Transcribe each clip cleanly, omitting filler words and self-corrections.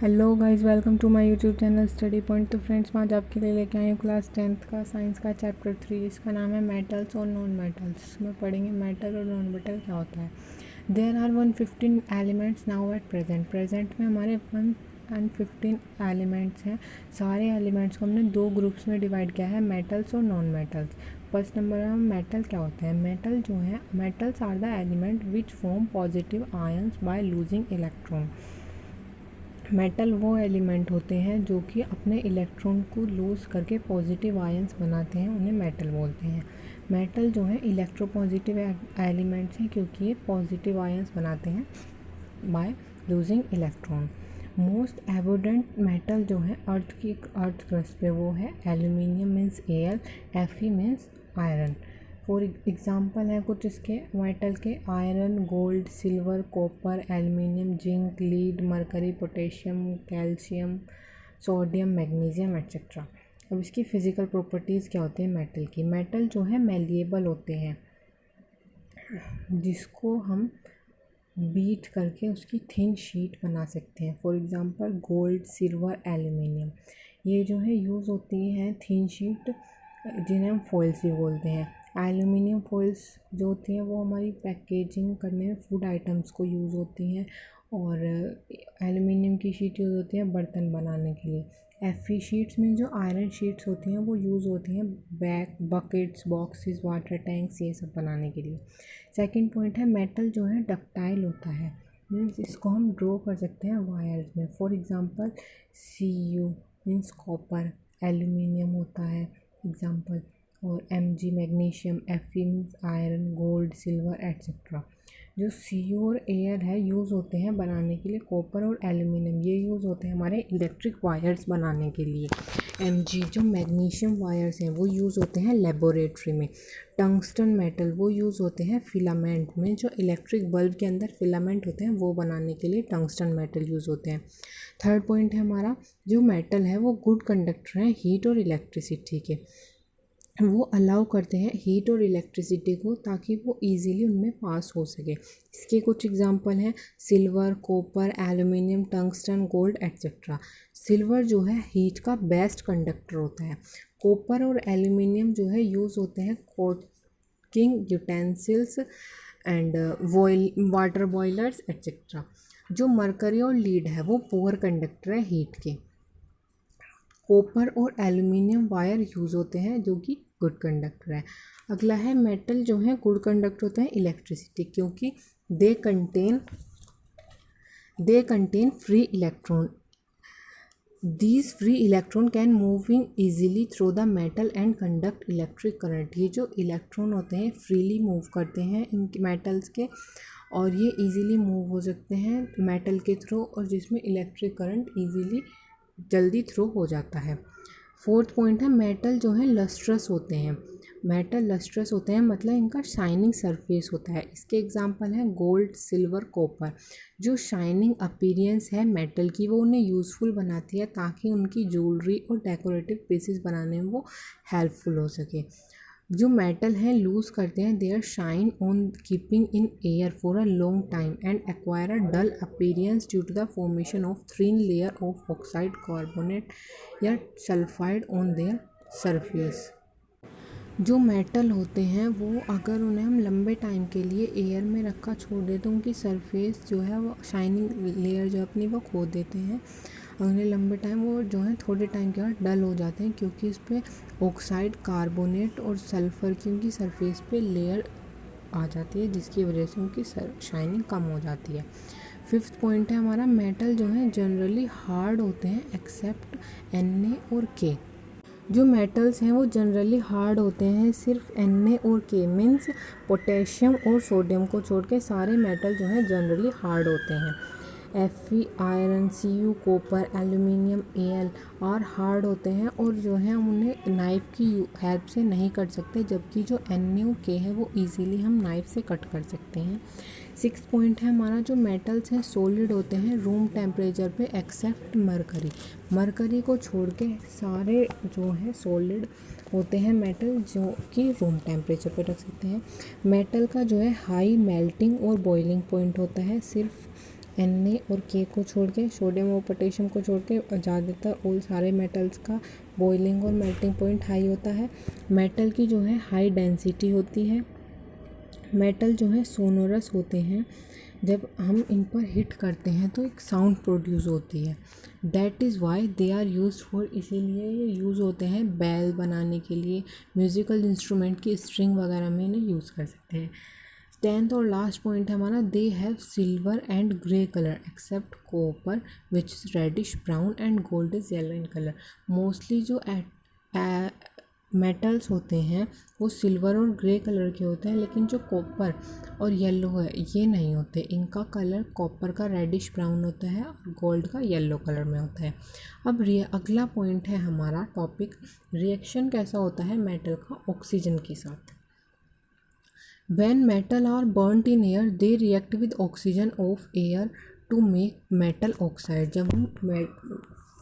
Hello guys, welcome to my YouTube channel study point. तो friends, मैं आज आपके लिए लेके आई हूँ क्लास 10th का साइंस का चैप्टर 3, जिसका नाम है मेटल्स और नॉन मेटल्स। में पढ़ेंगे मेटल और नॉन मेटल क्या होता है। There are 115 elements now at present में हमारे 115 एलिमेंट्स हैं। सारे एलिमेंट्स को हमने दो ग्रुप्स में डिवाइड किया है, मेटल्स और नॉन मेटल्स। फर्स्ट नंबर में मेटल क्या होता है। मेटल जो है, metals are the element which form positive ions by losing electron. Metal वो एलिमेंट होते हैं जो कि अपने इलेक्ट्रॉन को लूज़ करके पॉजिटिव आयंस बनाते हैं, उन्हें मेटल बोलते हैं। मेटल जो है इलेक्ट्रोपॉजिटिव एलिमेंट्स हैं, क्योंकि ये पॉजिटिव आयंस बनाते हैं by losing electron. Most abundant metal जो है अर्थ क्रस्ट पे वो है aluminium means Al, Fe means iron. For example है कुछ इसके मेटल के: iron, gold, silver, copper, aluminium, zinc, lead, mercury, potassium, calcium, sodium, magnesium et cetera. अब इसकी फ़िज़िकल प्रॉपर्टीज़ क्या होती हैं मेटल की। मेटल जो है मेलिएबल होते हैं, जिसको हम बीट करके उसकी थिन शीट बना सकते हैं। For example gold, silver, aluminium, ये जो है यूज़ होती हैं थिन शीट, जिन्हें हम फॉइल्स भी बोलते हैं। एल्युमिनियम फॉइल्स जो होती हैं वो हमारी पैकेजिंग करने में, फूड आइटम्स को यूज़ होती हैं, और एल्युमिनियम की शीट यूज़ होती है बर्तन बनाने के लिए। Fe शीट्स में जो आयरन शीट्स होती हैं वो यूज़ होती हैं बकेट्स, बॉक्सेस, वाटर टैंक्स, ये सब बनाने के लिए। सेकंड पॉइंट है, मेटल जो है डक्टाइल होता है, मीन्स इसको हम ड्रॉ कर सकते हैं वायर्स में। For example Cu means copper, aluminium होता है एग्जांपल, और Mg magnesium, Fe means iron, gold, silver etcetera. जो Cu और Al है यूज़ होते हैं बनाने के लिए कॉपर और एल्युमिनियम, ये यूज़ होते हैं हमारे इलेक्ट्रिक वायर्स बनाने के लिए। Mg जो मैग्नीशियम वायर्स हैं वो यूज़ होते हैं लेबोरेटरी में। टंगस्टन मेटल वो यूज़ होते हैं फिलामेंट में, जो इलेक्ट्रिक बल्ब के अंदर फिलामेंट होते हैं वो बनाने के लिए टंगस्टन मेटल यूज़ होते हैं। थर्ड पॉइंट है हमारा, जो मेटल है वो गुड कंडक्टर है हीट और इलेक्ट्रिसिटी के। वो अलाउ करते हैं हीट और इलेक्ट्रिसिटी को, ताकि वो इजीली उनमें पास हो सके। इसके कुछ एग्जांपल हैं: silver, copper, aluminium, tungsten, gold etcetera. Silver जो है हीट का बेस्ट कंडक्टर होता है। कॉपर और एल्युमिनियम जो है यूज़ होते हैं cooking utensils and water boilers etcetera. जो मरकरी और लीड है वो पुअर कंडक्टर है हीट के। कॉपर और एल्युमिनियम वायर यूज़ होते हैं जो कि गुड कंडक्टर है। अगला है, मेटल जो है गुड कंडक्टर होता है इलेक्ट्रिसिटी, क्योंकि they contain free electron. These free electron can moving easily through the metal and conduct electric current. ये जो इलेक्ट्रॉन होते हैं फ्रीली मूव करते हैं इन मेटल्स के, और ये इजीली मूव हो सकते हैं मेटल के थ्रू, और जिसमें इलेक्ट्रिक करंट इजीली जल्दी थ्रू हो जाता है। फोर्थ पॉइंट है, मेटल जो है लस्ट्रस होते हैं। मेटल लस्ट्रस होते हैं मतलब इनका शाइनिंग सरफेस होता है। इसके एग्जांपल हैं गोल्ड, सिल्वर, कॉपर। जो शाइनिंग अपीयरेंस है मेटल की वो उन्हें यूज़फुल बनाती है, ताकि उनकी ज्वेलरी और डेकोरेटिव पीसेस बनाने में वो हेल्पफुल हो सके। जो मेटल हैं लूज़ करते हैं their shine on keeping in air for a long time and acquire a dull appearance due to the formation of thin layer of oxide, carbonate या सल्फाइड ऑन देयर सरफेस। जो metal होते हैं वो अगर उन्हें हम लंबे टाइम के लिए एयर में रखा छोड़ दें तो उनकी सरफेस जो है वो शाइनिंग लेयर जो अपनी वो खो देते हैं, और उन्हें लंबे टाइम वो जो है थोड़े टाइम के बाद डल हो जाते हैं, क्योंकि इस पर ऑक्साइड, कार्बोनेट और सल्फ़र की उनकी सरफेस पे लेयर आ जाती है, जिसकी वजह से उनकी शाइनिंग कम हो जाती है। फिफ्थ पॉइंट है हमारा, मेटल जो है जनरली हार्ड होते हैं एक्सेप्ट Na और K। जो मेटल्स हैं वो जनरली हार्ड होते हैं, सिर्फ Na और K मीन्स पोटेशियम और सोडियम को छोड़ के सारे मेटल जो हैं जनरली हार्ड होते हैं। Fe, iron, Cu, copper, aluminium, Al और हार्ड होते हैं, और जो है हम उन्हें नाइफ़ की हेल्प से नहीं कट सकते, जबकि जो Na और K है वो इजीली हम नाइफ़ से कट कर सकते हैं। सिक्स पॉइंट है हमारा, जो मेटल्स हैं सॉलिड होते हैं रूम टेम्परेचर पे एक्सेप्ट मरकरी। मरकरी को छोड़ के सारे जो है सॉलिड होते हैं मेटल, जो कि रूम टेम्परेचर पे रख सकते हैं। मेटल का जो है हाई मेल्टिंग और बॉइलिंग पॉइंट होता है, सिर्फ Na और K को छोड़ के, सोडियम और पोटेशियम को छोड़ के ज़्यादातर और सारे मेटल्स का बॉइलिंग और मेल्टिंग पॉइंट हाई होता है। मेटल की जो है हाई डेंसिटी होती है। मेटल जो है सोनोरस होते हैं। जब हम इन पर हिट करते हैं तो एक साउंड प्रोड्यूस होती है। That is why they are use for, इसीलिए ये यूज़ होते हैं बेल बनाने के लिए, म्यूज़िकल इंस्ट्रूमेंट की स्ट्रिंग वगैरह में इन्हें यूज़ कर सकते हैं। 10th और लास्ट पॉइंट है हमारा, they have silver and grey colour except copper which is reddish brown and gold is yellow in colour. Mostly जो मेटल्स होते हैं वो सिल्वर और ग्रे कलर के होते हैं, लेकिन जो कॉपर और येलो है ये नहीं होते। इनका कलर कॉपर का रेडिश ब्राउन होता है और गोल्ड का येलो कलर में होता है। अब अगला पॉइंट है हमारा टॉपिक, रिएक्शन कैसा होता है मेटल का ऑक्सीजन के साथ। When metal are burnt in air, they react with oxygen of air to make metal oxide। जब हम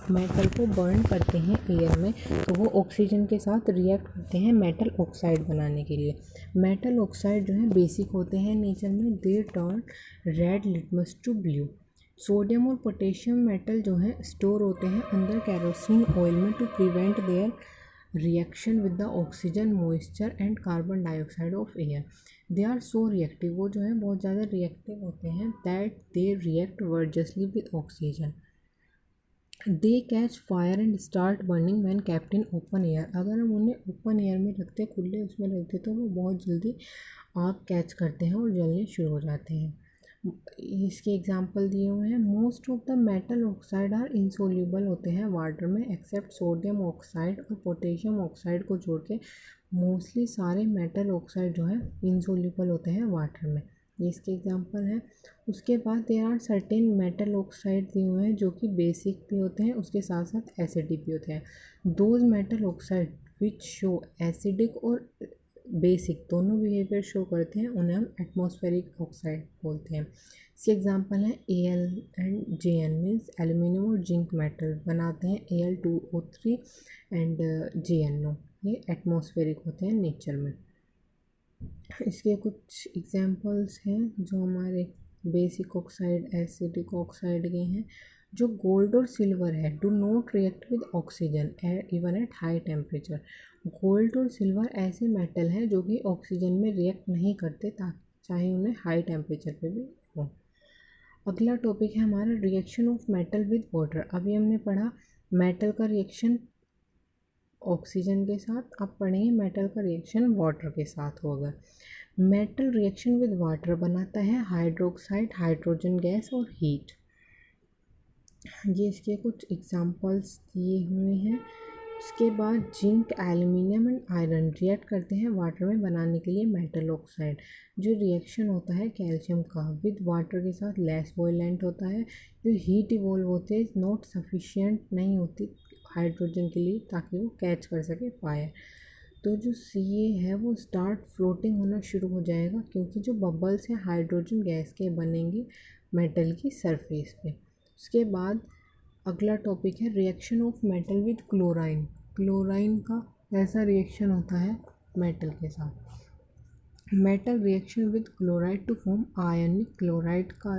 मेटल को बर्न करते हैं एयर में तो वो ऑक्सीजन के साथ रिएक्ट करते हैं मेटल ऑक्साइड बनाने के लिए। मेटल ऑक्साइड जो है बेसिक होते हैं नेचर में, they turn red litmus to blue. Sodium और पोटेशियम मेटल जो है स्टोर होते हैं अंदर कैरोसिन ऑयल में to prevent their reaction with the oxygen, moisture and carbon dioxide of air. They are so reactive, वो जो है बहुत ज़्यादा रिएक्टिव होते हैं, that they react vigorously with oxygen. They catch fire and start burning when kept in open air. अगर हम उन्हें ओपन एयर में रखते, खुले उसमें रखते तो वो बहुत जल्दी आग कैच करते हैं और जलने शुरू हो जाते हैं। इसके एग्जांपल दिए हुए हैं। Most of the metal oxide are insoluble होते हैं वाटर में एक्सेप्ट सोडियम ऑक्साइड और पोटेशियम ऑक्साइड को जोड़ के मोस्टली सारे मेटल ऑक्साइड जो है इंसोल्यूबल होते हैं वाटर में। ये इसके एग्जांपल हैं। उसके बाद there are certain metal oxide दिए हुए हैं जो कि बेसिक भी होते हैं, उसके साथ साथ एसिडिक भी होते हैं। Those metal oxide which show acidic और बेसिक दोनों बिहेवियर शो करते हैं उन्हें हम एटमॉस्फेरिक ऑक्साइड बोलते हैं। इसके एग्जांपल हैं Al and Jn, means aluminium और जिंक मेटल बनाते हैं Al2O3 एंड JnO, ये एटमॉस्फेरिक होते हैं नेचर में। इसके कुछ एग्जांपल्स हैं जो हमारे बेसिक ऑक्साइड, एसिडिक ऑक्साइड के हैं। जो गोल्ड और सिल्वर है, do not react with oxygen even at high temperature. Gold और सिल्वर ऐसे मेटल हैं जो कि ऑक्सीजन में रिएक्ट नहीं करते, चाहे उन्हें हाई टेम्परेचर पे भी हो। अगला टॉपिक है हमारा reaction of metal with water. अभी हमने पढ़ा मेटल का रिएक्शन ऑक्सीजन के साथ, अब पढ़ेंगे मेटल का रिएक्शन वाटर के साथ होगा। मेटल रिएक्शन विद वाटर बनाता है हाइड्रोक्साइड, हाइड्रोजन गैस और हीट। ये इसके कुछ एग्जांपल्स दिए हुए हैं। उसके बाद zinc, aluminium and iron react करते हैं वाटर में बनाने के लिए मेटल ऑक्साइड। जो रिएक्शन होता है कैल्शियम का विद वाटर के साथ लेस वॉयलेंट होता है। जो हीट इवॉल्व होते हैं नॉट सफिशिएंट नहीं होती हाइड्रोजन के लिए ताकि वो कैच कर सके फायर। तो जो Ca है वो स्टार्ट फ्लोटिंग होना शुरू हो जाएगा क्योंकि जो बबल्स हैं हाइड्रोजन गैस के बनेंगे मेटल की सरफेस पे। उसके बाद अगला टॉपिक है reaction of metal with chlorine. Chlorine का ऐसा रिएक्शन होता है मेटल के साथ। Metal reaction with chloride to form ionic chloride का,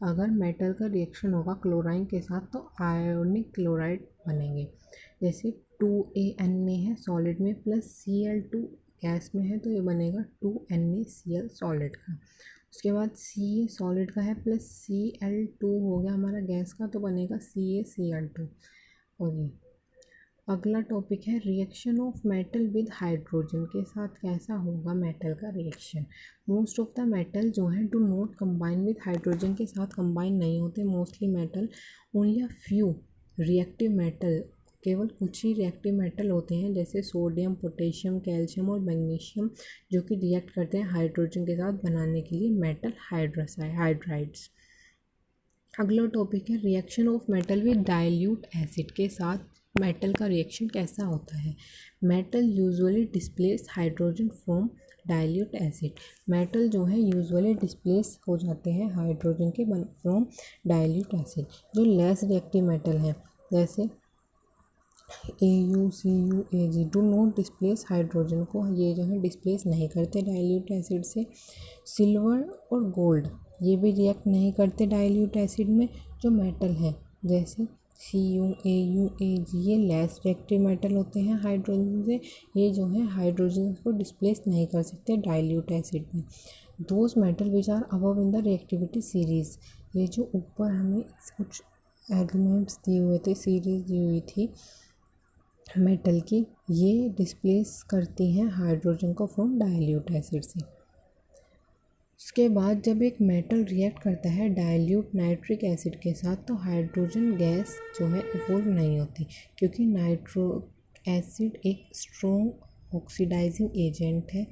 अगर मेटल का रिएक्शन होगा क्लोराइन के साथ तो आयोनिक क्लोराइड बनेंगे। जैसे 2ANA है सॉलिड में प्लस Cl2 गैस में है तो ये बनेगा 2NaCl सॉलिड का। उसके बाद Ca सॉलिड का है प्लस Cl2 हो गया हमारा गैस का तो बनेगा CaCl2। और ये अगला टॉपिक है reaction of metal with hydrogen के साथ कैसा होगा मेटल का reaction. Most of the metal जो है do not combine with hydrogen के साथ कंबाइन नहीं होते mostly metal. Only a few reactive metal, केवल कुछ ही रिएक्टिव मेटल होते हैं जैसे सोडियम, पोटेशियम, कैल्शियम और मैग्नीशियम जो कि रिएक्ट करते हैं हाइड्रोजन के साथ बनाने के लिए मेटल हाइड्राइड्स। अगला टॉपिक है reaction of metal with dilute acid के साथ मेटल का रिएक्शन कैसा होता है। Metal usually displace hydrogen from dilute acid. Metal जो है यूजुअली डिस्प्लेस हो जाते हैं हाइड्रोजन के फ्रॉम डाइल्यूट एसिड। जो लेस रिएक्टिव मेटल हैं जैसे Au, Cu, Ag do not displace hydrogen को, ये जो है डिस्प्लेस नहीं करते डाइल्यूट एसिड से। सिल्वर और गोल्ड ये भी रिएक्ट नहीं करते डाइल्यूट एसिड में। जो मेटल है जैसे Cu, Au, Ag ये लेस रिएक्टिव मेटल होते हैं हाइड्रोजन से। ये जो है हाइड्रोजन को डिस्प्लेस नहीं कर सकते डाइल्यूट एसिड में। Those metal which are above in the reactivity series, ये जो ऊपर हमें कुछ एलिमेंट्स दिए हुए थे, सीरीज दी हुई थी मेटल की, ये डिस्प्लेस करती हैं हाइड्रोजन को फ्रॉम डाइल्यूट एसिड से। उसके बाद जब एक मेटल रिएक्ट करता है डाइल्यूट नाइट्रिक एसिड के साथ तो हाइड्रोजन गैस जो है इवॉल्व नहीं होती, क्योंकि नाइट्रिक एसिड एक स्ट्रॉन्ग ऑक्सीडाइजिंग एजेंट है।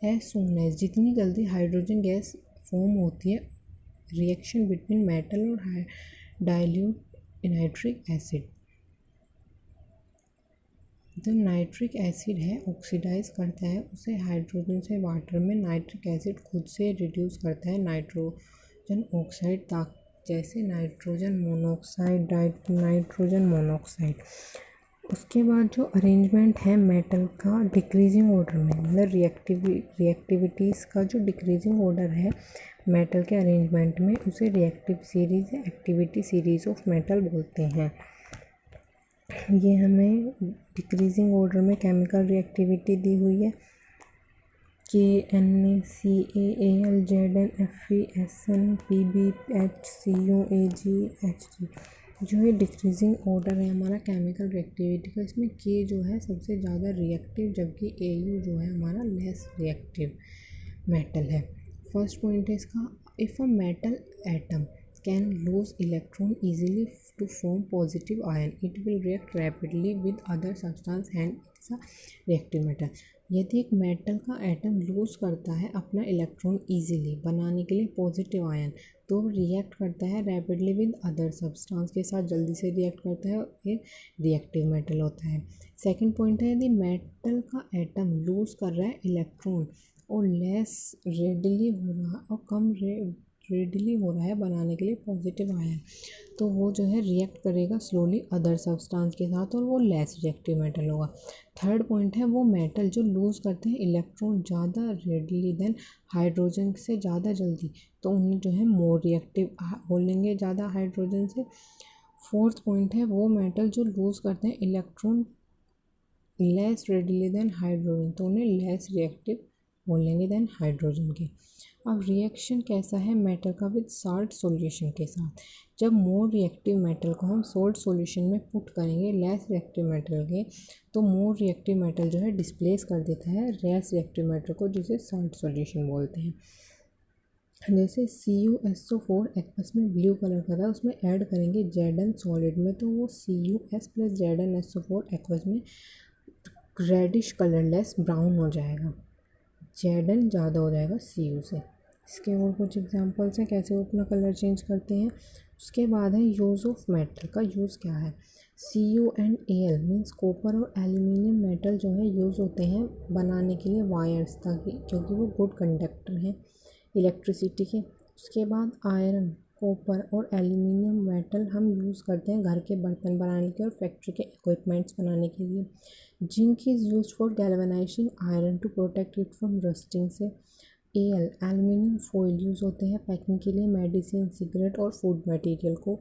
एज सून एज जितनी जल्दी हाइड्रोजन गैस फॉर्म होती है रिएक्शन बिटवीन मेटल और डाइल्यूट नाइट्रिक एसिड, जो नाइट्रिक एसिड है ऑक्सीडाइज करता है उसे हाइड्रोजन से वाटर में, नाइट्रिक एसिड खुद से रिड्यूस करता है नाइट्रोजन ऑक्साइड जैसे नाइट्रोजन मोनोऑक्साइड, नाइट्रोजन मोनोऑक्साइड। उसके बाद जो अरेंजमेंट है मेटल का डिक्रीजिंग ऑर्डर में, मतलब रिएक्टिविटीज़ का जो डिक्रीजिंग ऑर्डर है मेटल के अरेंजमेंट में, उसे रिएक्टिव सीरीज़ या एक्टिविटी सीरीज़ ऑफ मेटल बोलते हैं। ये हमें डिक्रीजिंग ऑर्डर में केमिकल रिएक्टिविटी दी हुई है KNaClAl ZnFeSn PbHCl AgHg। जो ये डिक्रीजिंग ऑर्डर है हमारा केमिकल रिएक्टिविटी का, इसमें के जो है सबसे ज़्यादा रिएक्टिव जबकि Au जो है हमारा लेस रिएक्टिव मेटल है। फर्स्ट पॉइंट है इसका, if a metal atom can lose electron easily to form positive ion, it will react rapidly with other substance and it's a reactive metal। यदि एक metal का atom loose करता है अपना electron easily बनाने के लिए पॉजिटिव आयन, तो रिएक्ट करता है रैपिडली विद अदर सब्सटेंस के साथ, जल्दी से रिएक्ट करता है, ये रिएक्टिव मेटल होता है। सेकंड पॉइंट है, यदि मेटल का एटम लूज कर रहा है इलेक्ट्रॉन और लेस रेडिली हो रहा और कम रेडिली हो रहा है बनाने के लिए पॉजिटिव आयन, तो वो जो है रिएक्ट करेगा स्लोली अदर सब्सटेंस के साथ और वो लेस रिएक्टिव मेटल होगा। थर्ड पॉइंट है, वो मेटल जो लूज़ करते हैं इलेक्ट्रॉन ज़्यादा रेडिली देन हाइड्रोजन से ज़्यादा जल्दी, तो उन्हें जो है मोर रिएक्टिव बोलेंगे ज़्यादा हाइड्रोजन से। फोर्थ पॉइंट है, वो मेटल जो लूज़ करते हैं electron less readily than hydrogen, तो उन्हें लेस रिएक्टिव बोलेंगे देन हाइड्रोजन के। अब रिएक्शन कैसा है मेटल का विद साल्ट सॉल्यूशन के साथ, जब मोर रिएक्टिव मेटल को हम सॉल्ट सॉल्यूशन में पुट करेंगे लेस रिएक्टिव मेटल के, तो मोर रिएक्टिव मेटल जो है डिस्प्लेस कर देता है लेस रिएक्टिव मेटल को, जिसे साल्ट सॉल्यूशन बोलते हैं। जैसे CuSO4 एक्वस में ब्लू कलर का था, उसमें ऐड करेंगे Zn सॉलिड में, तो वो Cus प्लस ZnSO4 एक्वस में रेडिश कलरलेस ब्राउन हो जाएगा, Zn ज़्यादा हो जाएगा Cu से। इसके और कुछ एग्जांपल्स हैं कैसे वो अपना कलर चेंज करते हैं। उसके बाद है यूज़ ऑफ मेटल का यूज़ क्या है। Cu and Al means copper और एल्यूमिनियम मेटल जो है यूज़ होते हैं बनाने के लिए वायर्स, ताकि क्योंकि वो गुड कंडक्टर हैं इलेक्ट्रिसिटी के। उसके बाद आयरन, कॉपर और एल्यूमिनियम मेटल हम यूज़ करते हैं घर के बर्तन बनाने के और फैक्ट्री के इक्विपमेंट्स बनाने के लिए। Zinc is use for galvanizing iron to protect it from rusting से। एल्यूमिनियम फॉइल यूज़ होते हैं पैकिंग के लिए मेडिसिन, सिगरेट और फूड मटेरियल को।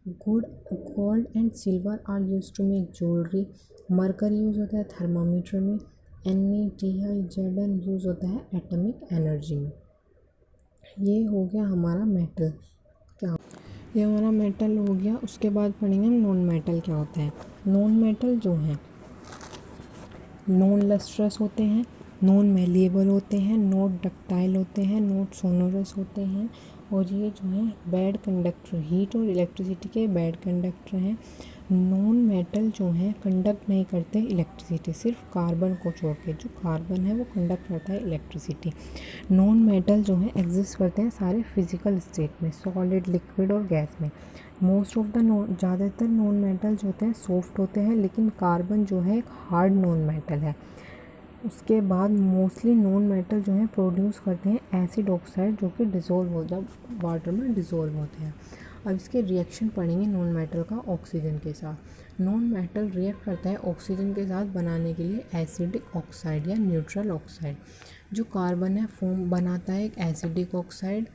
Gold and silver are use to make jewellery. Mercury use होता है थर्मामीटर में। NaTiZn यूज़ होता है एटॉमिक एनर्जी में। ये हो गया हमारा मेटल क्या, ये हमारा मेटल हो गया। उसके बाद पढ़ेंगे हम नॉन मेटल क्या होता है। नॉन मेटल जो है नॉन लस्ट्रस होते हैं, नॉन मेलिएबल होते हैं, नॉट डक्टाइल होते हैं, नॉट सोनोरस होते हैं, और ये जो है बैड कंडक्टर, हीट और इलेक्ट्रिसिटी के बैड कंडक्टर हैं। नॉन मेटल जो हैं कंडक्ट नहीं करते इलेक्ट्रिसिटी, सिर्फ कार्बन को छोड़ के, जो कार्बन है वो कंडक्ट करता है इलेक्ट्रिसिटी। नॉन मेटल जो हैं एग्जिस्ट करते हैं सारे फिजिकल स्टेट में, सॉलिड, लिक्विड और गैस में। मोस्ट ऑफ द ज़्यादातर नॉन मेटल जो होते हैं सॉफ्ट होते हैं, लेकिन कार्बन जो है एक हार्ड नॉन मेटल है। उसके बाद मोस्टली नॉन मेटल जो है प्रोड्यूस करते हैं एसिड ऑक्साइड, जो कि डिज़ोल्व हो जाए वाटर में डिज़ोल्व होते हैं। अब इसके रिएक्शन पढ़ेंगे नॉन मेटल का ऑक्सीजन के साथ। नॉन मेटल रिएक्ट करता है ऑक्सीजन के साथ बनाने के लिए एसिडिक ऑक्साइड या न्यूट्रल ऑक्साइड। जो कार्बन है फॉर्म बनाता है एक एसिडिक ऑक्साइड,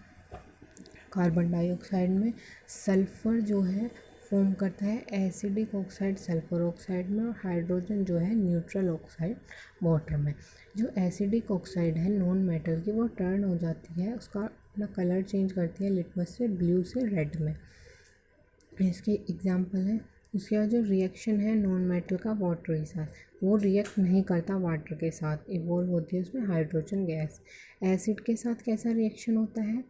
कार्बन डाइऑक्साइड में सल्फ़र जो है फॉर्म करता है एसिडिक ऑक्साइड सल्फ़र ऑक्साइड में, और हाइड्रोजन जो है न्यूट्रल ऑक्साइड वाटर में। जो एसिडिक ऑक्साइड है नॉन मेटल की, वो टर्न हो जाती है, उसका अपना कलर चेंज करती है लिटमस से ब्लू से रेड में। इसके एग्जांपल है। उसके बाद जो रिएक्शन है नॉन मेटल का वाटर के साथ, वो रिएक्ट नहीं करता वाटर के साथ, इवॉल्व होती है उसमें हाइड्रोजन गैस। एसिड के साथ कैसा रिएक्शन होता है,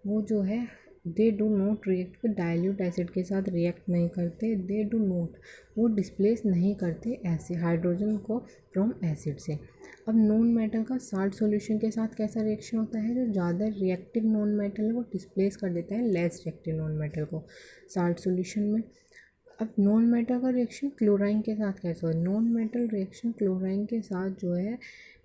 वो जो है दे do not react with dilute acid के साथ रिएक्ट नहीं करते, दे डू नॉट, वो डिस्प्लेस नहीं करते ऐसे हाइड्रोजन को फ्रॉम एसिड से। अब नॉन मेटल का साल्ट सॉल्यूशन के साथ कैसा रिएक्शन होता है, जो ज़्यादा रिएक्टिव नॉन मेटल है वो डिस्प्लेस कर देता है लेस रिएक्टिव नॉन मेटल को साल्ट सॉल्यूशन में। अब नॉन मेटल का रिएक्शन क्लोराइन के साथ कैसा हो, नॉन मेटल रिएक्शन क्लोराइन के साथ जो है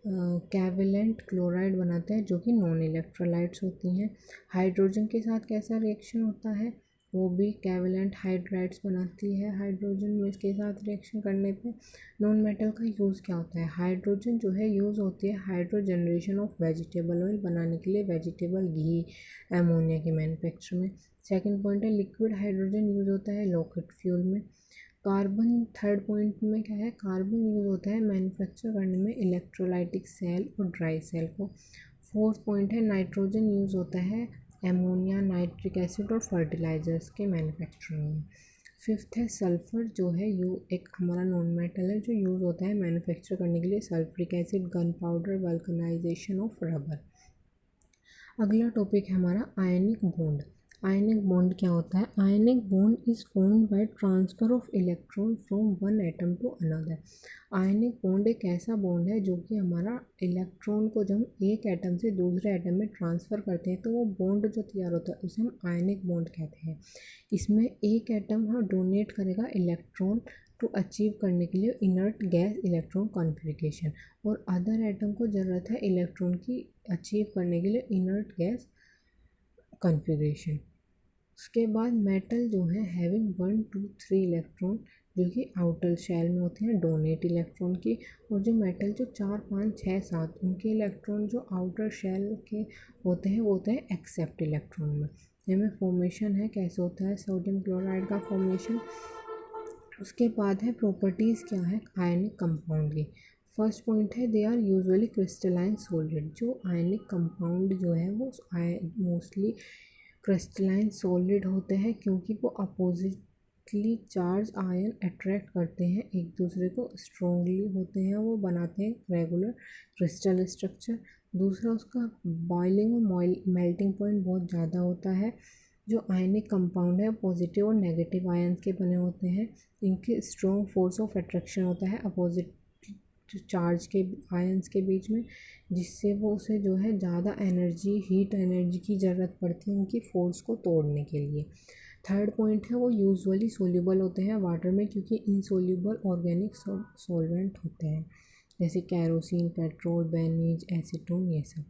कैवेलेंट क्लोराइड बनाते हैं जो कि नॉन इलेक्ट्रोलाइट्स होती हैं। हाइड्रोजन के साथ कैसा रिएक्शन होता है, वो भी कैवेलेंट हाइड्राइड्स बनाती है हाइड्रोजन में, इसके साथ रिएक्शन करने पे। नॉन मेटल का यूज़ क्या होता है, हाइड्रोजन जो है यूज़ होती है हाइड्रोजनरेशन ऑफ वेजिटेबल ऑयल बनाने के लिए, वेजिटेबल घी एमोनिया के मैन्युफैक्चर में। सेकंड पॉइंट है लिक्विड हाइड्रोजन यूज़ होता है रॉकेट फ्यूल में। कार्बन थर्ड पॉइंट में क्या है, कार्बन यूज़ होता है मैन्युफैक्चर करने में इलेक्ट्रोलाइटिक सेल और ड्राई सेल को। फोर्थ पॉइंट है नाइट्रोजन यूज़ होता है एमोनिया नाइट्रिक एसिड और फर्टिलाइजर्स के मैन्युफैक्चरिंग में। फिफ्थ है सल्फ़र जो है एक हमारा नॉन मेटल है जो यूज़ होता है मैन्युफैक्चर करने के लिए sulphuric acid, gun powder, vulcanization of rubber. अगला टॉपिक है हमारा आयनिक बॉन्ड। आयनिक बॉन्ड क्या होता है, ionic bond is formed by transfer of electron from one atom to another. Ionic bond एक ऐसा बॉन्ड है जो कि हमारा इलेक्ट्रॉन को जब हम एक एटम से दूसरे एटम में ट्रांसफ़र करते हैं तो वो बॉन्ड जो तैयार होता है उसे हम आयनिक बॉन्ड कहते हैं। इसमें एक एटम डोनेट करेगा इलेक्ट्रॉन टू अचीव करने के लिए इनर्ट गैस इलेक्ट्रॉन कॉन्फिगरेशन, और अदर एटम को ज़रूरत है इलेक्ट्रॉन की अचीव करने के लिए इनर्ट गैस कॉन्फिगरेशन। उसके बाद मेटल जो है हैविंग 1 2 3 इलेक्ट्रॉन जो कि आउटर शेल में होते हैं डोनेट इलेक्ट्रॉन की, और जो मेटल जो 4 5 6 7 उनके इलेक्ट्रॉन जो आउटर शेल के होते हैं वो होते हैं एक्सेप्ट इलेक्ट्रॉन में। इनमें फॉर्मेशन है कैसे होता है सोडियम क्लोराइड का फॉर्मेशन। उसके बाद है प्रॉपर्टीज़ क्या है आयनिक कंपाउंड की। फर्स्ट पॉइंट है they are usually crystalline solid. जो आयनिक कंपाउंड जो है वो मोस्टली क्रिस्टलाइन सॉलिड होते हैं क्योंकि वो अपोजिटली चार्ज आयन अट्रैक्ट करते हैं एक दूसरे को, स्ट्रॉन्गली होते हैं, वो बनाते हैं रेगुलर क्रिस्टल स्ट्रक्चर। दूसरा उसका बॉइलिंग और मेल्टिंग पॉइंट बहुत ज़्यादा होता है। जो आयनिक कंपाउंड है पॉजिटिव और नेगेटिव आयन्स के बने होते हैं, इनकी स्ट्रॉन्ग फोर्स ऑफ अट्रैक्शन होता है अपोजिट चार्ज के आयन्स के बीच में, जिससे वो उसे जो है ज़्यादा एनर्जी हीट एनर्जी की ज़रूरत पड़ती है उनकी फोर्स को तोड़ने के लिए। थर्ड पॉइंट है वो यूजुअली सोल्यूबल होते हैं वाटर में क्योंकि इनसोल्यूबल ऑर्गेनिक सॉल्वेंट होते हैं जैसे कैरोसिन, पेट्रोल, बेनीज, एसीटोन, ये सब।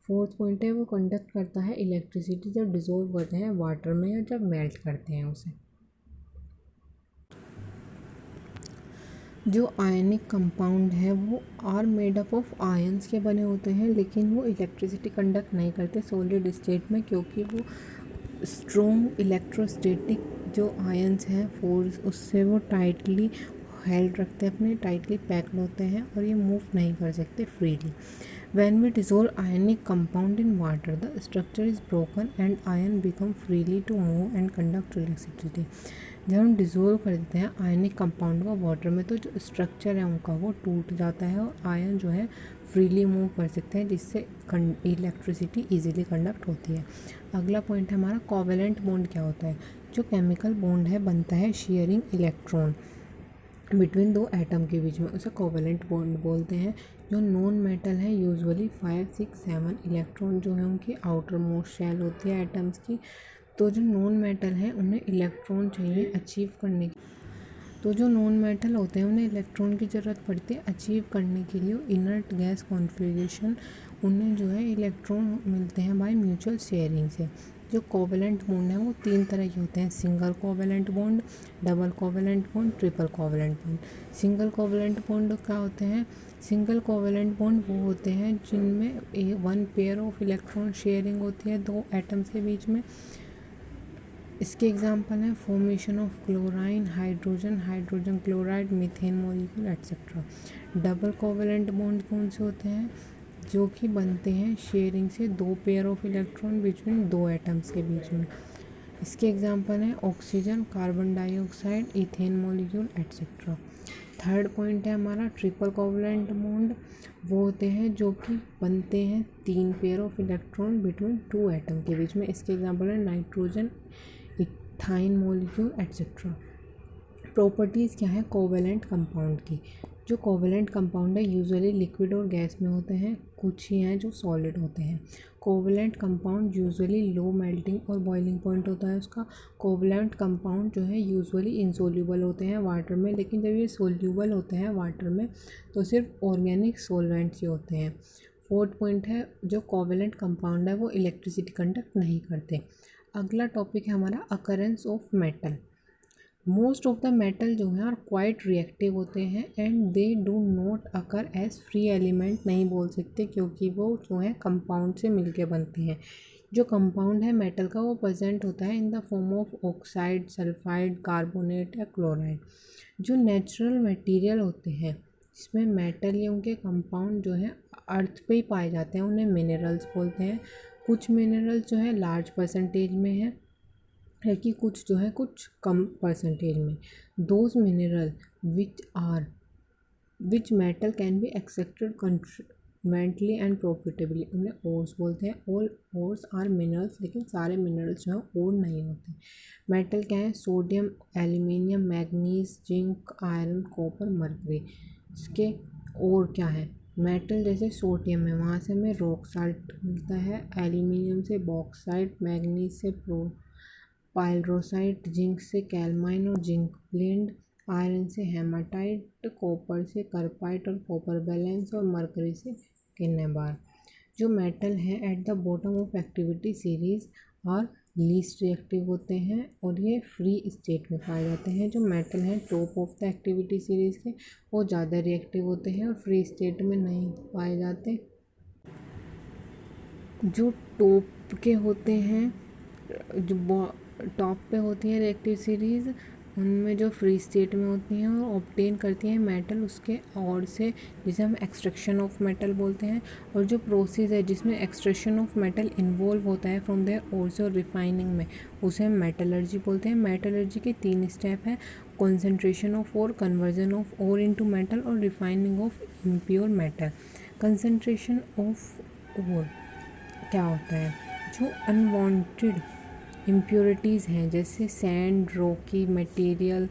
फोर्थ पॉइंट है वो कंडक्ट करता है इलेक्ट्रिसिटी जब डिज़ोल्व करते हैं वाटर में या जब मेल्ट करते हैं उसे। जो आयनिक कंपाउंड है वो are made up of ions के बने होते हैं लेकिन वो इलेक्ट्रिसिटी कंडक्ट नहीं करते सॉलिड स्टेट में क्योंकि वो स्ट्रॉन्ग इलेक्ट्रोस्टैटिक जो आयन्स हैं फोर्स उससे वो टाइटली हेल्ड रखते हैं, अपने टाइटली पैक्ड होते हैं और ये मूव नहीं कर सकते freely. When we dissolve ionic compound in water, the structure is broken and ion become freely to move and conduct electricity. जब हम डिज़ोल्व कर देते हैं आयनिक कंपाउंड को वाटर में तो जो स्ट्रक्चर है उनका वो टूट जाता है और आयन जो है फ्रीली मूव कर सकते हैं जिससे इलेक्ट्रिसिटी इजीली कंडक्ट होती है। अगला पॉइंट है हमारा कोवेलेंट बॉन्ड क्या होता है। जो केमिकल बॉन्ड है बनता है शेयरिंग इलेक्ट्रॉन बिटवीन दो एटम के बीच में, उसे कोवेलेंट बॉन्ड बोलते हैं। जो नॉन मेटल है यूजुअली 5 6 7 इलेक्ट्रॉन जो है उनकी आउटर मोस्ट शेल होती है एटम्स की। तो जो नॉन मेटल है उन्हें इलेक्ट्रॉन चाहिए अचीव करने की, तो जो नॉन मेटल होते हैं उन्हें इलेक्ट्रॉन की ज़रूरत पड़ती है अचीव करने के लिए इनर्ट गैस कॉन्फिगरेशन, उन्हें जो है इलेक्ट्रॉन मिलते हैं बाय म्यूचुअल शेयरिंग से। जो कोवेलेंट बॉन्ड है वो 3 तरह के होते हैं, single covalent bond, double covalent bond, triple covalent bond. Single covalent bond क्या होते हैं, सिंगल कोवेलेंट बॉन्ड वो होते हैं जिनमें 1 पेयर ऑफ इलेक्ट्रॉन शेयरिंग होती है 2 एटम्स के बीच में। इसके एग्जांपल हैं formation of chlorine, hydrogen, hydrogen chloride, methane molecule etcetera. Double covalent bond कौन से होते हैं? जो कि बनते हैं शेयरिंग से 2 pair of electron between 2 atoms के बीच में। इसके एग्जांपल हैं oxygen, carbon dioxide, ethane molecule etcetera. Third point है हमारा ट्रिपल कोवेलेंट बॉन्ड। वो होते हैं जो कि बनते हैं 3 pair of electron between 2 atom के बीच में। इसके एग्जांपल है nitrogen, ethyne molecule etcetera. Properties क्या है कोवेलेंट कंपाउंड की? जो कोवेलेंट कंपाउंड है यूजुअली लिक्विड और गैस में होते हैं, कुछ ही हैं जो सॉलिड होते हैं। Covalent compound usually low melting और बॉइलिंग पॉइंट होता है उसका। कोवेलेंट कंपाउंड जो है यूजुअली इनसोल्यूबल होते हैं वाटर में, लेकिन जब ये सोल्यूबल होते हैं वाटर में तो सिर्फ ऑर्गेनिक सॉल्वेंट्स ही होते हैं। फोर्थ पॉइंट है जो कोवेलेंट कंपाउंड है वो इलेक्ट्रिसिटी कंडक्ट नहीं करते। अगला टॉपिक है हमारा occurrence of metal. Most of the metal जो है क्वाइट रिएक्टिव होते हैं and they do not occur as free element नहीं बोल सकते, क्योंकि वो जो है कंपाउंड से मिलके बनते हैं। जो कंपाउंड है मेटल का वो प्रेजेंट होता है in the form of oxide, sulphide, carbonate या क्लोराइड। जो नेचुरल मटेरियल होते हैं जिसमें मेटल या उनके कंपाउंड जो है अर्थ पे ही पाए जाते हैं उन्हें मिनरल्स बोलते हैं। कुछ मिनरल्स जो है लार्ज परसेंटेज में है कि कुछ जो है कुछ कम परसेंटेज में। Those mineral which metal can be extracted conveniently and profitably, उन्हें ओर्स बोलते हैं। ऑल ओर्स आर मिनरल्स, लेकिन सारे मिनरल्स जो हैं ओर नहीं होते। मेटल क्या है? Sodium, aluminium, manganese, zinc, iron, copper, mercury. इसके और क्या है? मेटल जैसे सोडियम है वहाँ से हमें रॉक साल्ट मिलता है, एल्यूमिनियम से बॉक्साइट, मैग्नीज से पाइरोसाइट, जिंक से कैलमाइन और जिंक ब्लेंड, आयरन से हेमाटाइट, कॉपर से करपाइट और कॉपर बैलेंस और मरकरी से किन्नेबार। जो मेटल हैं at the bottom of activity series और लीस्ट रिएक्टिव होते हैं और ये फ्री स्टेट में पाए जाते हैं। जो मेटल हैं top of the activity series के वो ज़्यादा रिएक्टिव होते हैं और फ्री स्टेट में नहीं पाए जाते। जो टॉप के होते हैं, जो टॉप पे होती हैं रिएक्टिव सीरीज़, उनमें जो फ्री स्टेट में होती हैं और ऑब्टेन करती हैं मेटल उसके और से, जिसे हम एक्सट्रैक्शन ऑफ मेटल बोलते हैं। और जो प्रोसेस है जिसमें एक्सट्रैक्शन ऑफ मेटल इन्वॉल्व होता है फ्रॉम देयर ओर से और रिफाइनिंग में, उसे हम मेटलर्जी बोलते हैं। मेटलर्जी के 3 स्टेप हैं: concentration of ore, conversion of ore into metal और refining of impure metal. Concentration of ore क्या होता है? जो अनवांटेड इम्प्योरिटीज़ हैं जैसे sand, rocky material,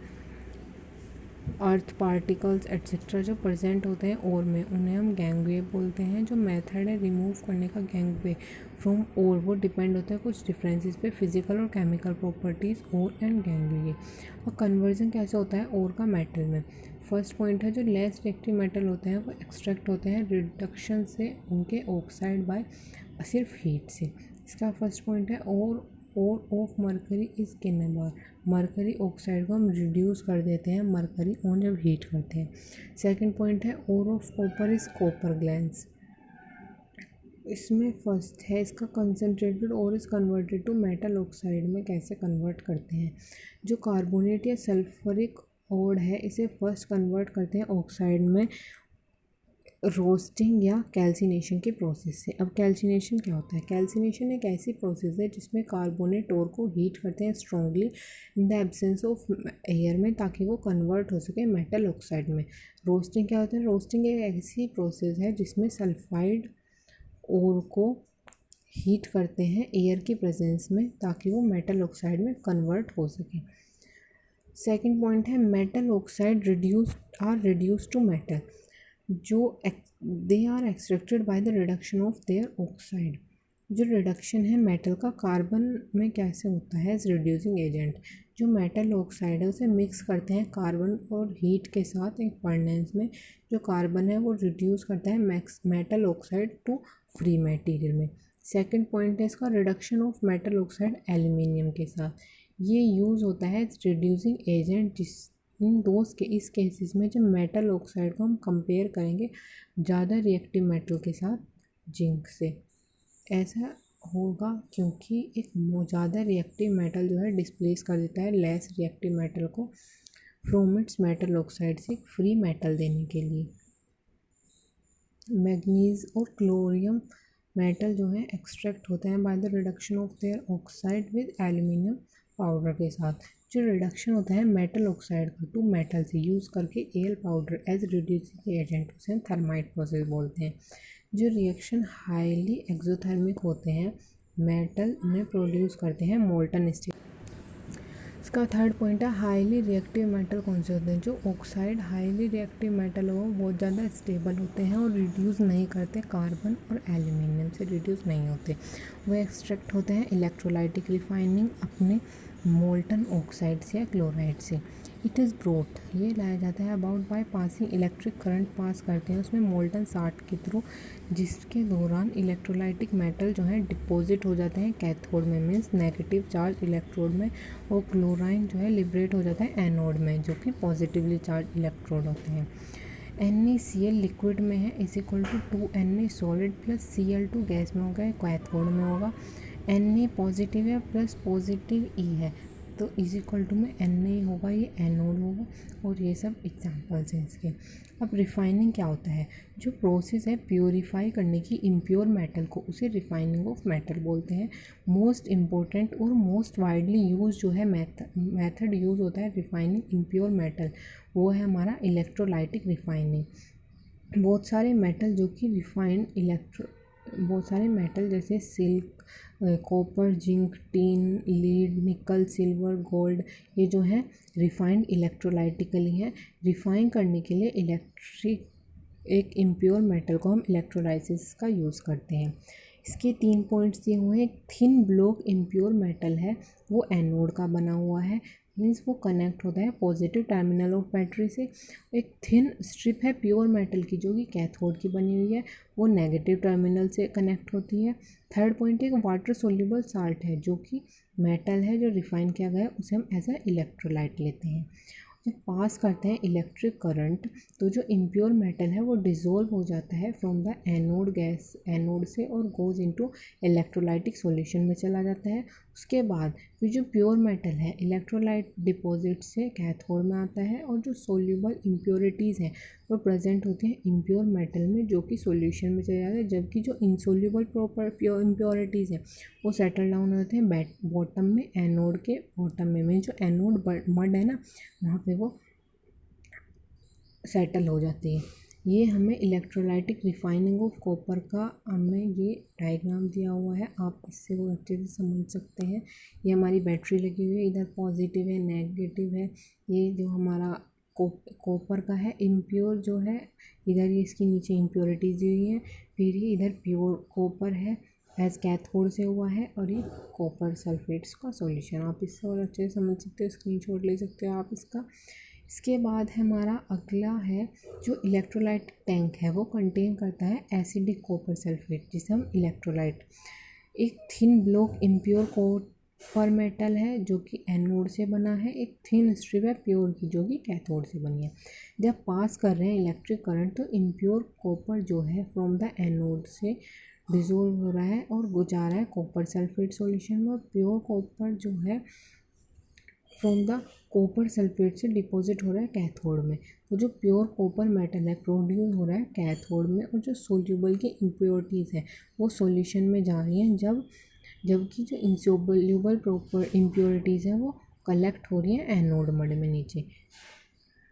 earth particles et cetera जो प्रेजेंट होते हैं ओर में, उन्हें हम गैंगवे बोलते हैं। जो मेथड है रिमूव करने का गैंगवे फ्रॉम ओर वो डिपेंड होता है कुछ डिफरेंसेस पे, फिजिकल और chemical properties ore and gangue. और कन्वर्जन कैसे होता है ओर का मेटल में? फर्स्ट पॉइंट है जो लेस रिएक्टिव मेटल होते हैं वो एक्सट्रैक्ट होते हैं रिडक्शन से उनके ऑक्साइड बाय सिर्फ हीट से। इसका फर्स्ट पॉइंट है ore of mercury is cinnabar. Mercury oxide को हम रिड्यूस कर देते हैं मरकरी ऑन जब हीट करते हैं। सेकंड पॉइंट है ore of copper is copper glance. इसमें फर्स्ट है इसका concentrated ore is converted to metal oxide में कैसे कन्वर्ट करते हैं? जो कार्बोनेट या सल्फरिक ओड है इसे फर्स्ट कन्वर्ट करते हैं ऑक्साइड में रोस्टिंग या कैल्सिनेशन के प्रोसेस से। अब कैल्सिनेशन क्या होता है? कैल्सिनेशन एक ऐसी प्रोसेस है जिसमें कार्बोनेट ओर को हीट करते हैं strongly in the absence of air में ताकि वो कन्वर्ट हो सके मेटल ऑक्साइड में। रोस्टिंग क्या होता है? रोस्टिंग एक ऐसी प्रोसेस है जिसमें सल्फाइड ओर को हीट करते हैं एयर की प्रेजेंस में ताकि वो मेटल ऑक्साइड में कन्वर्ट हो सके। सेकेंड पॉइंट है metal oxide reduce to metal. जो they are extracted by the reduction of their oxide. जो रिडक्शन है मेटल का कार्बन में कैसे होता है? As reducing agent. जो मेटल ऑक्साइड है उसे मिक्स करते हैं कार्बन और हीट के साथ एक फर्नेस में। जो कार्बन है वो रिड्यूस करता है metal oxide to free material में। सेकंड पॉइंट है इसका reduction of metal oxide aluminium के साथ। ये यूज़ होता है रिड्यूसिंग एजेंट इन दोस्त के इस केसेस में जब मेटल ऑक्साइड को हम कंपेयर करेंगे ज़्यादा रिएक्टिव मेटल के साथ जिंक से। ऐसा होगा क्योंकि एक ज़्यादा रिएक्टिव मेटल जो है डिस्प्लेस कर देता है लेस रिएक्टिव मेटल को फ्रॉम इट्स मेटल ऑक्साइड से फ्री मेटल देने के लिए। मैग्नीज और क्लोरियम मेटल जो है एक्सट्रैक्ट होते हैं by the reduction of their oxide with aluminium powder के साथ। जो रिडक्शन होता है मेटल ऑक्साइड का टू मेटल से यूज़ करके Al powder as reducing agent उसे थर्माइट प्रोसेस बोलते हैं। जो रिएक्शन हाईली एक्सोथर्मिक होते हैं मेटल में प्रोड्यूस करते हैं मोल्टन स्टील। इसका थर्ड पॉइंट है हाईली रिएक्टिव मेटल कौन से होते हैं। जो ऑक्साइड हाईली रिएक्टिव मेटल हो बहुत ज़्यादा स्टेबल होते हैं और रिड्यूस नहीं करते, कार्बन और एल्यूमिनियम से रिड्यूस नहीं होते। वो एक्सट्रैक्ट होते हैं इलेक्ट्रोलाइटिक रिफाइनिंग अपने मोल्टन ऑक्साइड से या क्लोराइड से। इट इज़ ब्रोथ ये लाया जाता है about by passing electric current pass करते हैं उसमें मोल्टन साल्ट के थ्रू, जिसके दौरान इलेक्ट्रोलाइटिक मेटल जो है डिपॉजिट हो जाते हैं कैथोड में, मीन्स नेगेटिव चार्ज इलेक्ट्रोड में, और क्लोराइन जो है लिबरेट हो जाता है एनोड में जो कि पॉजिटिवली चार्ज इलेक्ट्रोड होते हैं। NaCl लिक्विड में है is equal to 2Na solid plus Cl2 gas में होगा, कैथोड में होगा। Na पॉजिटिव है प्लस पॉजिटिव E है तो इज इक्वल टू में Na होगा, ये एनोड होगा। और ये सब एग्जांपल्स हैं इसके। अब रिफाइनिंग क्या होता है। जो प्रोसेस है प्योरीफाई करने की इम्प्योर मेटल को उसे रिफाइनिंग ऑफ मेटल बोलते हैं। मोस्ट इम्पोर्टेंट और मोस्ट वाइडली यूज जो है मेथड यूज़ होता है रिफाइनिंग इम्प्योर मेटल, वो है हमारा इलेक्ट्रोलाइटिक रिफाइनिंग। बहुत सारे मेटल जो कि रिफाइंड बहुत सारे मेटल जैसे silk, copper, zinc, tin, lead, निकल, सिल्वर, गोल्ड, ये जो है रिफाइंड इलेक्ट्रोलाइटिकली हैं। रिफाइन करने के लिए इलेक्ट्रिक एक इम्प्योर मेटल को हम इलेक्ट्रोलाइसिस का यूज़ करते हैं। इसके 3 पॉइंट्स दिए हुए हैं। एक थिन ब्लॉक इम्प्योर मेटल है वो एनोड का बना हुआ है, मीन्स वो कनेक्ट होता है पॉजिटिव टर्मिनल ऑफ बैटरी से। एक थिन स्ट्रिप है प्योर मेटल की जो कि कैथोड की बनी हुई है, वो नेगेटिव टर्मिनल से कनेक्ट होती है। थर्ड पॉइंट एक वाटर सोल्यूबल साल्ट है जो कि मेटल है जो रिफाइन किया गया है, उसे हम एज ए इलेक्ट्रोलाइट लेते हैं। जब पास करते हैं इलेक्ट्रिक करंट तो जो इम्प्योर मेटल है वो डिज़ोल्व हो जाता है फ्रॉम द एनोड से और गोज इनटू इलेक्ट्रोलाइटिक सॉल्यूशन में चला जाता है। उसके बाद फिर जो प्योर मेटल है इलेक्ट्रोलाइट डिपॉजिट से कैथोड में आता है और जो सोल्यूबल इम्प्योरिटीज़ हैं वो प्रेजेंट होती हैं इम्प्योर मेटल में जो कि सॉल्यूशन में चले जाते हैं, जबकि जो इनसोल्यूबल प्योर इम्प्योरिटीज़ हैं वो सेटल डाउन होते हैं बॉटम में, एनोड के बॉटम में, मीन जो एनोड मड है ना वहाँ पे वो सेटल हो जाती है। ये हमें इलेक्ट्रोलाइटिक रिफाइनिंग ऑफ कॉपर का हमें ये डायग्राम दिया हुआ है, आप इससे वो अच्छे से समझ सकते हैं। ये हमारी बैटरी लगी हुई है, इधर पॉजिटिव है नेगेटिव है। ये जो हमारा कॉपर का है इम्प्योर जो है, इधर ये इसकी नीचे इम्प्योरिटीज दी हुई हैं। फिर ये इधर प्योर कॉपर है एज कैथोड से हुआ है और ये कॉपर सल्फेट्स का सॉल्यूशन। आप इससे और अच्छे से समझ सकते हो, स्क्रीनशॉट ले सकते हो आप इसका। इसके बाद हमारा अगला है जो इलेक्ट्रोलाइट टैंक है वो कंटेन करता है एसिडिक कॉपर सल्फेट जिसे हम इलेक्ट्रोलाइट। एक thin block impure copper metal है जो कि एनोड से बना है। एक थिन स्ट्रिप है प्योर की जो कि कैथोड से बनी है। जब पास कर रहे हैं इलेक्ट्रिक करंट तो इम्प्योर कॉपर जो है फ्रॉम द एनोड से डिज़ोल्व हो रहा है और जा रहा है कॉपर सल्फेट सॉल्यूशन में, और प्योर कॉपर जो है फ्रॉम द कॉपर सल्फेट से डिपॉजिट हो रहा है कैथोड में। तो जो प्योर कॉपर मेटल है प्रोड्यूस हो रहा है कैथोड में, और जो सोल्यूबल की इम्प्योरिटीज़ है वो सॉल्यूशन में जा रही हैं, जबकि जो इनसोल्यूबल प्रॉपर इम्प्योरिटीज़ हैं वो कलेक्ट हो रही हैं एनोड मड में नीचे।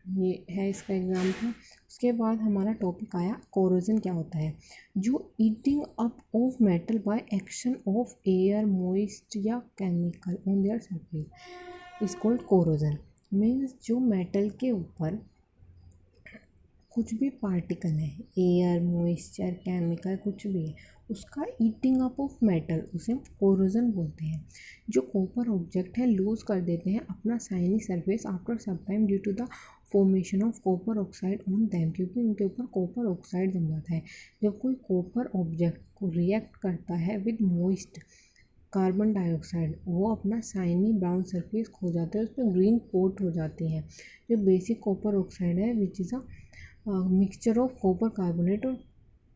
ये है इसका एग्जाम्पल। उसके बाद हमारा टॉपिक आया कोरोजन क्या होता है। जो eating up of metal by action of air, moist या chemical on their surface is called corrosion. Means जो मेटल के ऊपर कुछ भी पार्टिकल है, एयर, मॉइस्चर, केमिकल, कुछ भी है, उसका ईटिंग अप ऑफ मेटल उसे कोरोजन बोलते हैं। जो कॉपर ऑब्जेक्ट है लूज कर देते हैं अपना shiny surface after some time due to the formation of copper oxide on them, क्योंकि उनके ऊपर कॉपर ऑक्साइड जम जाता है। जब कोई कॉपर ऑब्जेक्ट को रिएक्ट करता है विद मॉइस्ट कार्बन डाइऑक्साइड वो अपना शाइनी ब्राउन सरफेस खो जाता है, उस पर ग्रीन कोट हो जाती है। जो बेसिक कॉपर ऑक्साइड है which is a mixture of copper carbonate और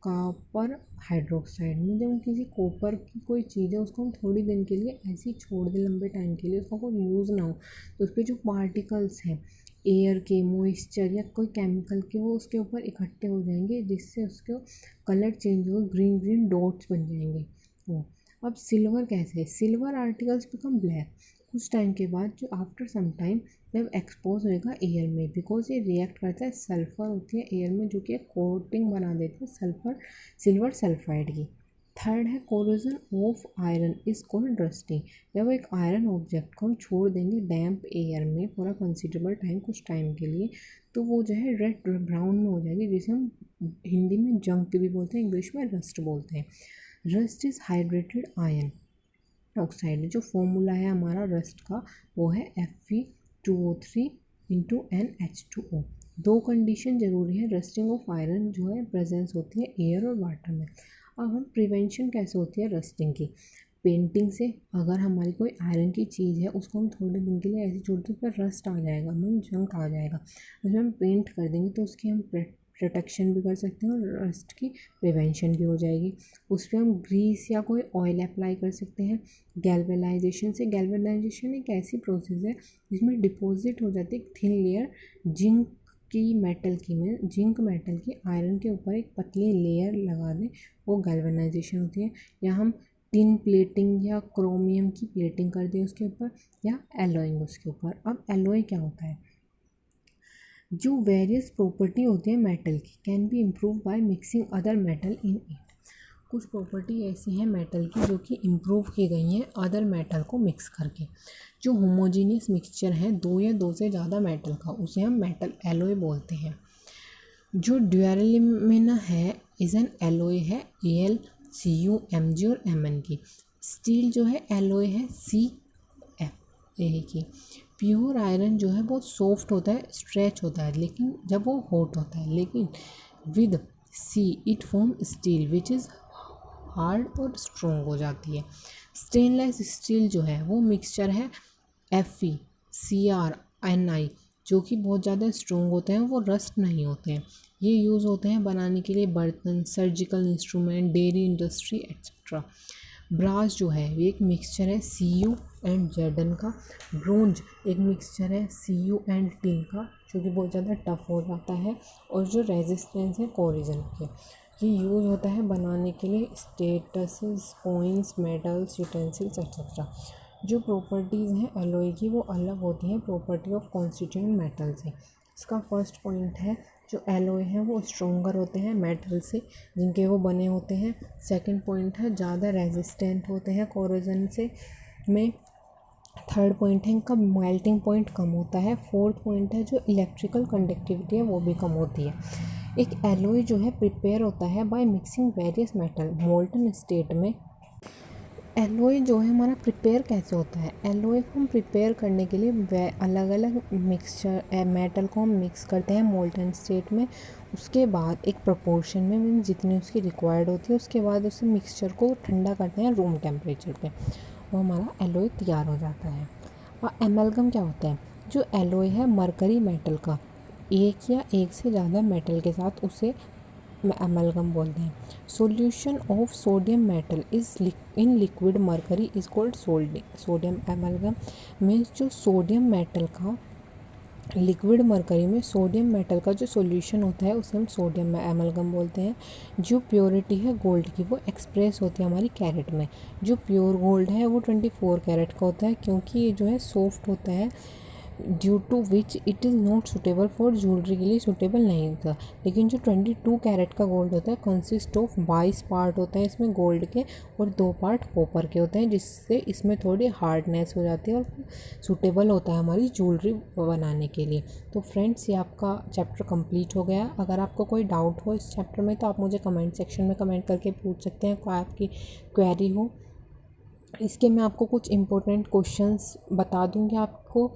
कॉपर हाइड्रोक्साइड में जब हम किसी कॉपर की कोई चीज़ है उसको हम थोड़ी दिन के लिए ऐसे ही छोड़ दें लंबे टाइम के लिए, उसका कोई यूज़ ना हो, तो उस पर जो पार्टिकल्स हैं एयर के, मॉइस्चर या कोई केमिकल के, वो उसके ऊपर इकट्ठे हो जाएंगे, जिससे उसका कलर चेंज हो, ग्रीन ग्रीन डॉट्स बन जाएंगे वो। अब सिल्वर कैसे है, सिल्वर आर्टिकल्स बिकम ब्लैक कुछ टाइम के बाद, जो आफ्टर सम टाइम जब एक्सपोज होएगा एयर में, बिकॉज ये रिएक्ट करता है, सल्फ़र होती है एयर में जो कि एक कोटिंग बना देती है सल्फ़र सिल्वर सल्फाइड की। थर्ड है corrosion of iron is called rusting. जब एक आयरन ऑब्जेक्ट को हम छोड़ देंगे डैम्प एयर में फॉर अ कंसिडरेबल टाइम, कुछ टाइम के लिए, तो वो जो है रेड ब्राउन में हो जाएगी, जिसे हम हिंदी में जंक भी बोलते हैं, इंग्लिश में रस्ट बोलते हैं। Rust is hydrated ion oxide. जो फॉर्मूला है हमारा रस्ट का वो है Fe2O3 इंटू NH2O। दो कंडीशन ज़रूरी है रस्टिंग ऑफ आयरन जो है, प्रेजेंस होती है एयर और वाटर में। अब हम प्रिवेंशन कैसे होती है रस्टिंग की, पेंटिंग से। अगर हमारी कोई आयरन की चीज़ है उसको हम थोड़े दिन के लिए ऐसे छोड़ दें पर रस्ट आ जाएगा, मीन जंक आ जाएगा, उसमें हम पेंट कर देंगे तो उसकी हम प्रोटेक्शन भी कर सकते हैं और रस्ट की प्रिवेंशन भी हो जाएगी। उस पर हम ग्रीस या कोई ऑयल अप्लाई कर सकते हैं। गैल्वेनाइजेशन से, गैल्वेनाइजेशन एक ऐसी प्रोसेस है जिसमें डिपॉजिट हो जाती है एक thin layer zinc zinc metal की आयरन के ऊपर एक पतली लेयर लगा दें, वो गैल्वेनाइजेशन होती है। या हम टिन प्लेटिंग या क्रोमियम की प्लेटिंग कर दें उसके ऊपर, या एलोइंग उसके ऊपर। अब एलोय क्या होता है, जो वेरियस प्रॉपर्टी होती है मेटल की can be improve by mixing other metal in it. कुछ प्रॉपर्टी ऐसी हैं मेटल की जो कि इम्प्रूव की गई हैं अदर मेटल को मिक्स करके। जो होमोजीनियस मिक्सचर है दो या दो से ज़्यादा मेटल का, उसे हम मेटल एलोय बोलते हैं। जो ड्यूरेलिमिना है इज़ एन एलोय है Al, Cu, Mg और Mn की। स्टील जो है एलोय है CF की। प्योर आयरन जो है बहुत सॉफ्ट होता है, स्ट्रेच होता है, लेकिन जब वो हॉट होता है, लेकिन with C it form steel which is hard और स्ट्रॉन्ग हो जाती है। स्टेनलेस स्टील जो है वो मिक्सचर है Fe, Cr, Ni जो कि बहुत ज़्यादा स्ट्रॉन्ग होते हैं, वो रस्ट नहीं होते हैं। ये यूज़ होते हैं बनाने के लिए बर्तन, surgical instrument, dairy industry etcetera. Brass जो है ये एक मिक्सचर है Cu एंड Zn का। ब्रोंज एक मिक्सचर है Cu एंड टिन का जो कि बहुत ज़्यादा टफ हो जाता है। और जो रेजिस्टेंस है कोरिजन के, ये यूज़ होता है बनाने के लिए statuses, coins, medals, utensils etcetera. जो प्रॉपर्टीज़ हैं एलोय की वो अलग होती हैं प्रॉपर्टी ऑफ कॉन्स्टिट्यूएंट मेटल से। इसका फर्स्ट पॉइंट है जो एलोय हैं वो स्ट्रॉन्गर होते हैं मेटल से जिनके वो बने होते हैं। सेकंड पॉइंट है ज़्यादा रेजिस्टेंट होते हैं कोरोजन से में। थर्ड पॉइंट है इनका मेल्टिंग पॉइंट कम होता है। फोर्थ पॉइंट है जो इलेक्ट्रिकल कंडक्टिविटी है वो भी कम होती है। एक एलोय जो है प्रिपेयर होता है by mixing various metal molten state में। एलोय जो है हमारा प्रिपेयर कैसे होता है, एलोय को हम प्रिपेयर करने के लिए अलग अलग मिक्सचर मेटल को हम मिक्स करते हैं मोल्टन स्टेट में। उसके बाद एक प्रोपोर्शन में मीन जितनी उसकी रिक्वायर्ड होती है, उसके बाद उस मिक्सचर को ठंडा करते हैं रूम टेम्परेचर पे, वो हमारा एलोय तैयार हो जाता है। और एमलगम क्या होता है, जो एलोय है मरकरी मेटल का एक या एक से ज़्यादा मेटल के साथ उसे एमलगम बोलते हैं। Solution of sodium metal is in liquid mercury is called sodium amalgam. Means जो सोडियम मेटल का लिक्विड मरकरी में सोडियम मेटल का जो सॉल्यूशन होता है उसे हम सोडियम एमलगम बोलते हैं। जो प्योरिटी है गोल्ड की वो एक्सप्रेस होती है हमारी कैरेट में। जो प्योर गोल्ड है वो 24 कैरेट का होता है, क्योंकि ये जो है सॉफ्ट होता है, due to which it is not suitable for jewellery के लिए सूटेबल नहीं होता। लेकिन जो 22 कैरेट का गोल्ड होता है कंसिस्ट ऑफ 22 पार्ट होते हैं इसमें गोल्ड के और 2 पार्ट कॉपर के होते हैं, जिससे इसमें थोड़ी हार्डनेस हो जाती है और सूटेबल होता है हमारी ज्वेलरी बनाने के लिए। तो फ्रेंड्स ये आपका चैप्टर कंप्लीट हो गया। अगर आपको कोई डाउट हो इस चैप्टर में तो आप मुझे कमेंट सेक्शन में कमेंट करके पूछ सकते हैं, कोई आपकी क्वेरी हो। इसके मैं आपको कुछ इम्पोर्टेंट क्वेश्चंस बता दूँगी आपको,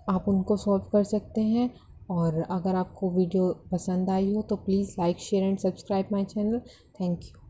आप उनको सॉल्व कर सकते हैं। और अगर आपको वीडियो पसंद आई हो तो please like, share and subscribe my channel. Thank you.